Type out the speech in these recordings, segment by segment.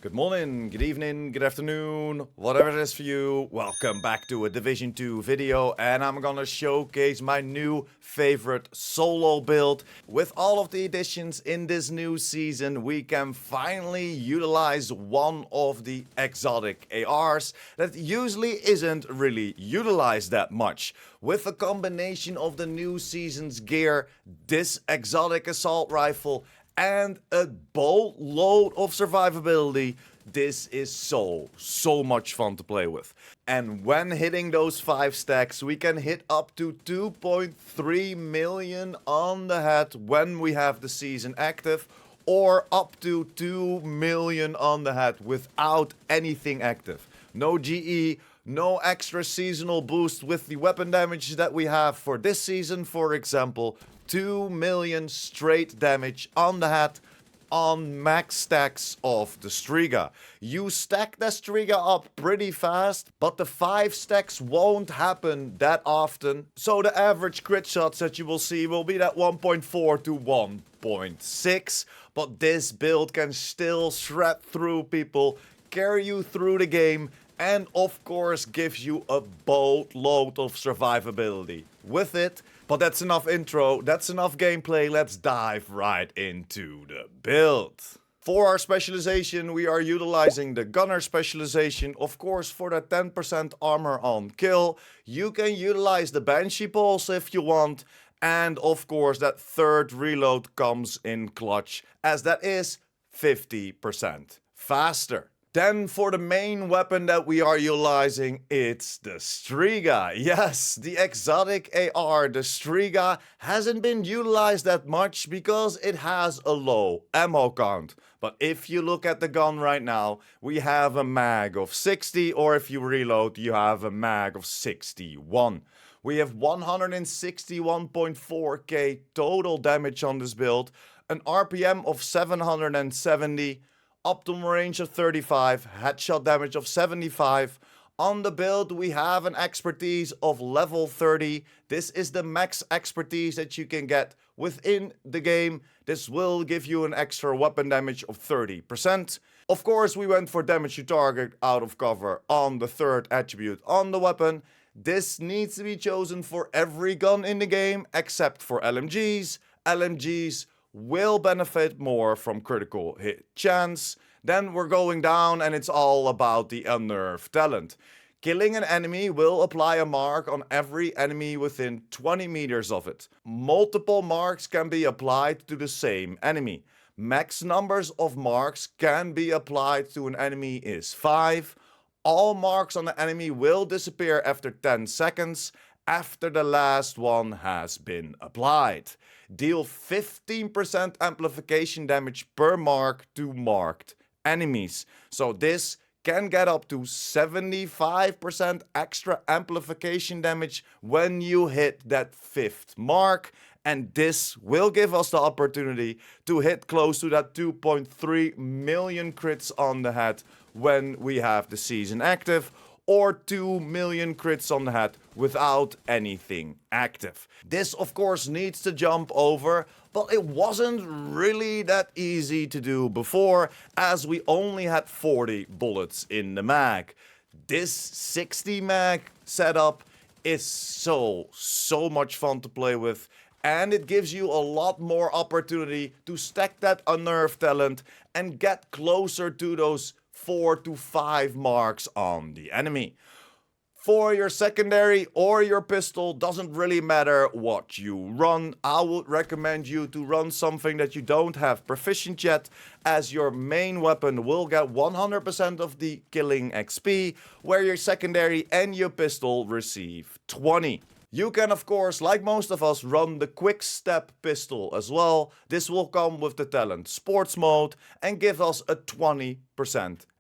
Good morning, good evening, good afternoon, whatever it is for you. Welcome back to a Division 2 video, and I'm gonna showcase my new favorite solo build. With all of the additions in this new season, we can finally utilize one of the exotic ARs that usually isn't really utilized that much. With a combination of the new season's gear, this exotic assault rifle, and a boatload of survivability, this is so much fun to play with. And when hitting those 5 stacks, we can hit up to 2.3 million on the head when we have the season active, or up to 2 million on the head without anything active. No GE, no extra seasonal boost with the weapon damage that we have for this season, for example. 2 million straight damage on the head on max stacks of the Strega. You stack the Strega up pretty fast, but the 5 stacks won't happen that often. So the average crit shots that you will see will be that 1.4 to 1.6. But this build can still shred through people, carry you through the game, and of course gives you a boatload of survivability with it. But that's enough intro, that's enough gameplay, let's dive right into the build. For our specialization, we are utilizing the gunner specialization. Of course, for that 10% armor on kill, you can utilize the Banshee pulse if you want. And of course, that third reload comes in clutch, as that is 50% faster. Then for the main weapon that we are utilizing, it's the Strega. Yes, the exotic AR, the Strega, hasn't been utilized that much because it has a low ammo count. But if you look at the gun right now, we have a mag of 60, or if you reload, you have a mag of 61. We have 161.4k total damage on this build, an RPM of 770, optimal range of 35, headshot damage of 75. On the build, we have an expertise of level 30. This is the max expertise that you can get within the game. This will give you an extra weapon damage of 30%. Of course, we went for damage to target out of cover on the third attribute on the weapon. This needs to be chosen for every gun in the game except for LMGs. LMGs will benefit more from critical hit chance. Then we're going down and it's all about the unnerved talent. Killing an enemy will apply a mark on every enemy within 20 meters of it. Multiple marks can be applied to the same enemy. Max numbers of marks can be applied to an enemy is 5. All marks on the enemy will disappear after 10 seconds. After the last one has been applied. Deal 15% amplification damage per mark to marked enemies. So this can get up to 75% extra amplification damage when you hit that 5th mark. And this will give us the opportunity to hit close to that 2.3 million crits on the head when we have the season active, or 2 million crits on the head without anything active. This of course needs to jump over, but it wasn't really that easy to do before, as we only had 40 bullets in the mag. This 60 mag setup is so much fun to play with, and it gives you a lot more opportunity to stack that unnerved talent and get closer to those 4 to 5 marks on the enemy. For your secondary or your pistol, doesn't really matter what you run. I would recommend you to run something that you don't have proficient yet, as your main weapon will get 100% of the killing XP, where your secondary and your pistol receive 20. You can of course, like most of us, run the quick step pistol as well. This will come with the talent sports mode and give us a 20%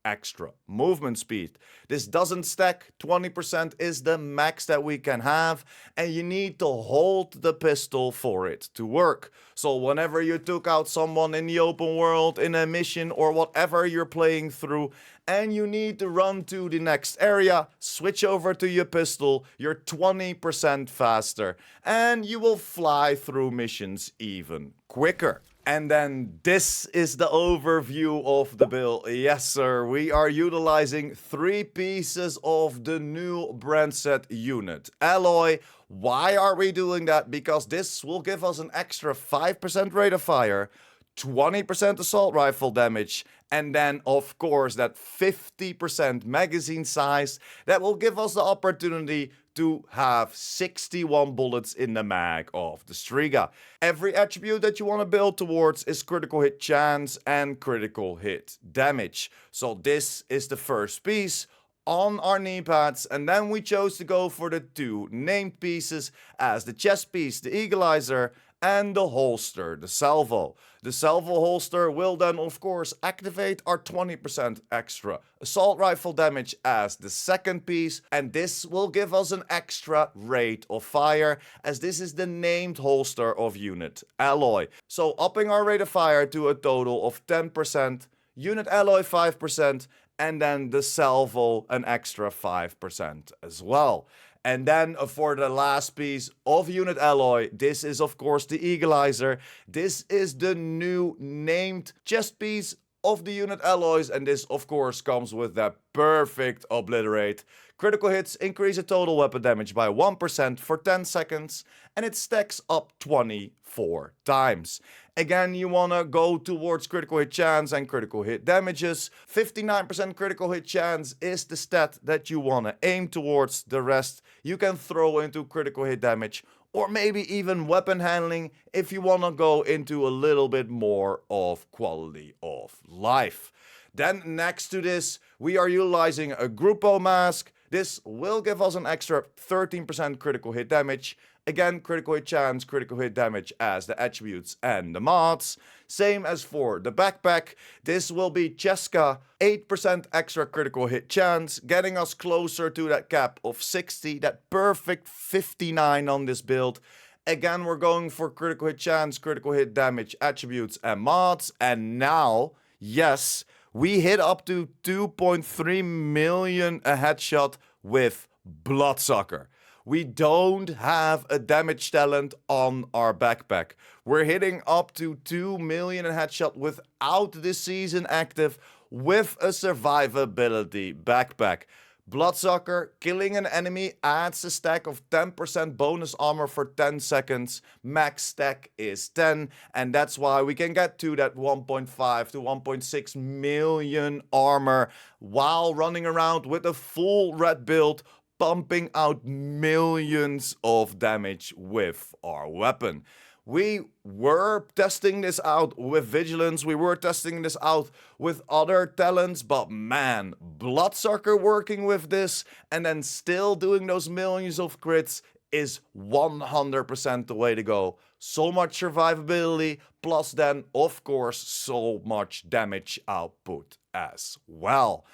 extra movement speed. This doesn't stack, 20% is the max that we can have, and you need to hold the pistol for it to work. So whenever you took out someone in the open world, in a mission or whatever you're playing through, and you need to run to the next area, switch over to your pistol, you're 20% faster, and you will fly through missions even quicker. And then this is the overview of the build. Yes, sir, we are utilizing 3 pieces of the new brand set unit alloy. Why are we doing that? Because this will give us an extra 5% rate of fire, 20% assault rifle damage, and then of course that 50% magazine size that will give us the opportunity to have 61 bullets in the mag of the Strega. Every attribute that you want to build towards is critical hit chance and critical hit damage. So this is the first piece on our knee pads, and then we chose to go for the 2 named pieces as the chest piece, the eagleizer, and the holster, the salvo. The salvo holster will then of course activate our 20% extra assault rifle damage as the second piece, and this will give us an extra rate of fire as this is the named holster of unit alloy. So upping our rate of fire to a total of 10%, unit alloy 5%, and then the salvo an extra 5% as well. And then for the last piece of unit alloy, this is of course the eagleizer. This is the new named chest piece of the unit alloys, and this of course comes with that perfect obliterate. Critical hits increase the total weapon damage by 1% for 10 seconds, and it stacks up 24 times. Again, you wanna go towards critical hit chance and critical hit damages. 59% critical hit chance is the stat that you wanna aim towards. The rest you can throw into critical hit damage, or maybe even weapon handling if you wanna go into a little bit more of quality of life. Then next to this, we are utilizing a Gruppo mask. This will give us an extra 13% critical hit damage. Again, critical hit chance, critical hit damage as the attributes and the mods. Same as for the backpack. This will be Cheska, 8% extra critical hit chance, getting us closer to that cap of 60, that perfect 59 on this build. Again, we're going for critical hit chance, critical hit damage, attributes, and mods. And now, yes, we hit up to 2.3 million a headshot with Bloodsucker. We don't have a damage talent on our backpack. We're hitting up to 2 million a headshot without this season active with a survivability backpack. Bloodsucker, killing an enemy adds a stack of 10% bonus armor for 10 seconds. Max stack is 10, and that's why we can get to that 1.5 to 1.6 million armor while running around with a full red build, pumping out millions of damage with our weapon. We were testing this out with Vigilance, we were testing this out with other talents, but man, Bloodsucker working with this and then still doing those millions of crits is 100% the way to go. So much survivability, plus then of course so much damage output as well.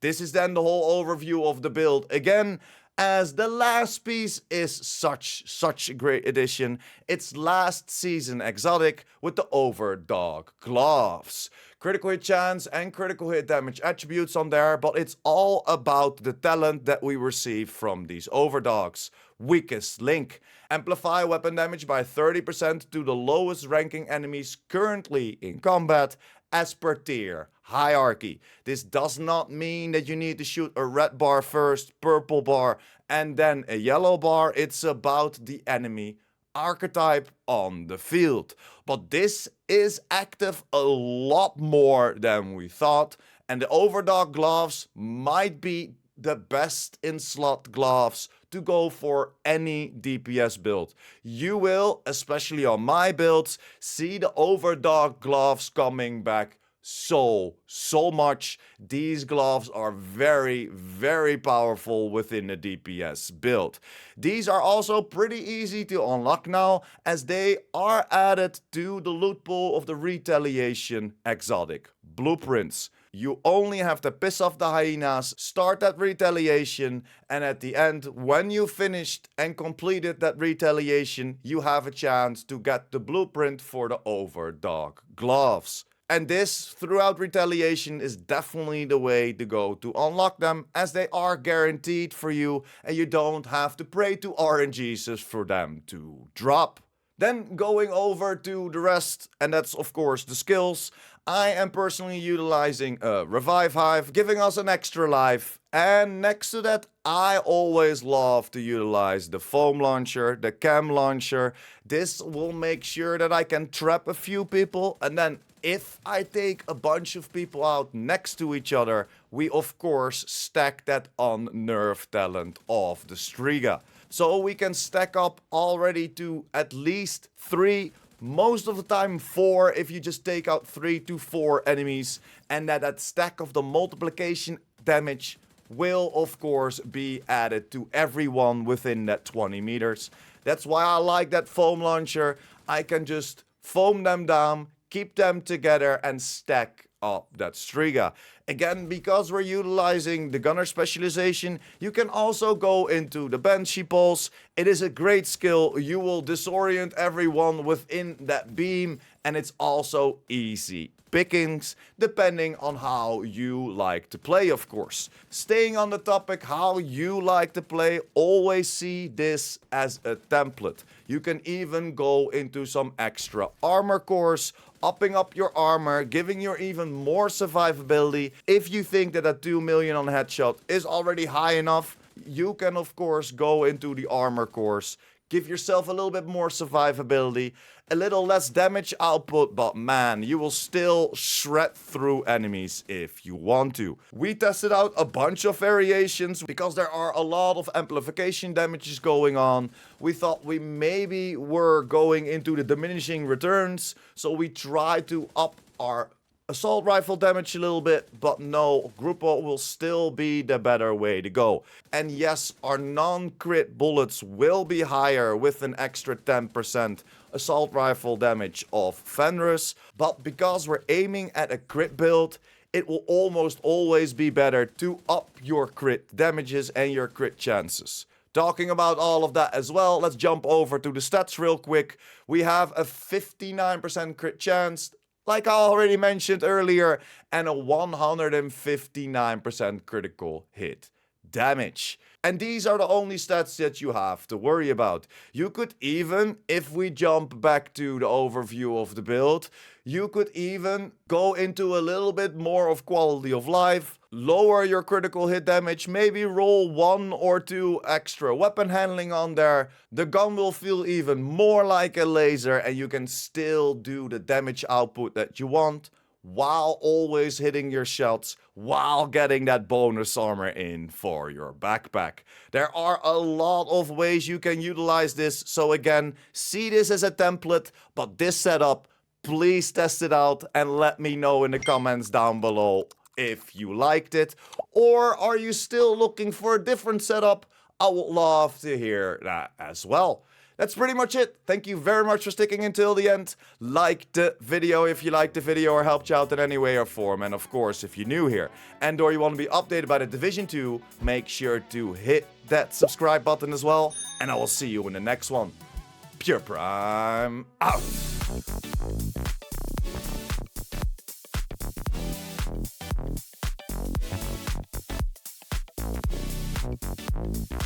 This is then the whole overview of the build. Again, as the last piece is such a great addition. It's last season exotic with the Overdog gloves. Critical hit chance and critical hit damage attributes on there, but it's all about the talent that we receive from these Overdogs. Weakest link. Amplify weapon damage by 30% to the lowest ranking enemies currently in combat as per tier hierarchy. This does not mean that you need to shoot a red bar first, purple bar, and then a yellow bar. It's about the enemy archetype on the field. But this is active a lot more than we thought, and the Overdog gloves might be the best in slot gloves to go for any DPS build. You will, especially on my builds, see the Overdog gloves coming back so much. These gloves are very powerful within the DPS build. These are also pretty easy to unlock now, as they are added to the loot pool of the Retaliation exotic blueprints. You only have to piss off the hyenas, start that retaliation, and at the end, when you finished and completed that retaliation, you have a chance to get the blueprint for the Overdog gloves. And this, throughout retaliation, is definitely the way to go to unlock them, as they are guaranteed for you and you don't have to pray to RNGesus for them to drop. Then going over to the rest, and that's of course the skills. I am personally utilizing a Revive Hive, giving us an extra life. And next to that, I always love to utilize the Foam Launcher, the Chem Launcher. This will make sure that I can trap a few people, and then if I take a bunch of people out next to each other, we of course stack that on nerf talent of the Strega. So we can stack up already to at least 3, most of the time 4 if you just take out 3 to 4 enemies. And that stack of the multiplication damage will of course be added to everyone within that 20 meters. That's why I like that Foam Launcher. I can just foam them down, keep them together and stack up that Strega. Again, because we're utilizing the Gunner Specialization, you can also go into the Banshee Pulse. It is a great skill. You will disorient everyone within that beam, and it's also easy pickings depending on how you like to play, of course. Staying on the topic how you like to play, always see this as a template. You can even go into some extra armor cores, upping up your armor, giving you even more survivability. If you think that a 2 million on headshot is already high enough, you can of course go into the armor cores, give yourself a little bit more survivability, a little less damage output, but man, you will still shred through enemies if you want to. We tested out a bunch of variations because there are a lot of amplification damages going on. We thought we maybe were going into the diminishing returns, so we tried to up our assault rifle damage a little bit, but no, Gruppo will still be the better way to go. And yes, our non-crit bullets will be higher with an extra 10% assault rifle damage of Fenris, but because we're aiming at a crit build, it will almost always be better to up your crit damages and your crit chances. Talking about all of that as well, let's jump over to the stats real quick. We have a 59% crit chance, like I already mentioned earlier, and a 159% critical hit damage. And these are the only stats that you have to worry about. You could even, if we jump back to the overview of the build, you could even go into a little bit more of quality of life, lower your critical hit damage, maybe roll 1 or 2 extra weapon handling on there. The gun will feel even more like a laser and you can still do the damage output that you want, while always hitting your shots, while getting that bonus armor in for your backpack. There are a lot of ways you can utilize this, so again, see this as a template, but this setup, please test it out and let me know in the comments down below if you liked it, or are you still looking for a different setup? I would love to hear that as well. That's pretty much it. Thank you very much for sticking until the end. Like the video if you liked the video or helped you out in any way or form. And of course, if you're new here and or you want to be updated by the Division 2, make sure to hit that subscribe button as well. And I will see you in the next one. Pure Prime out.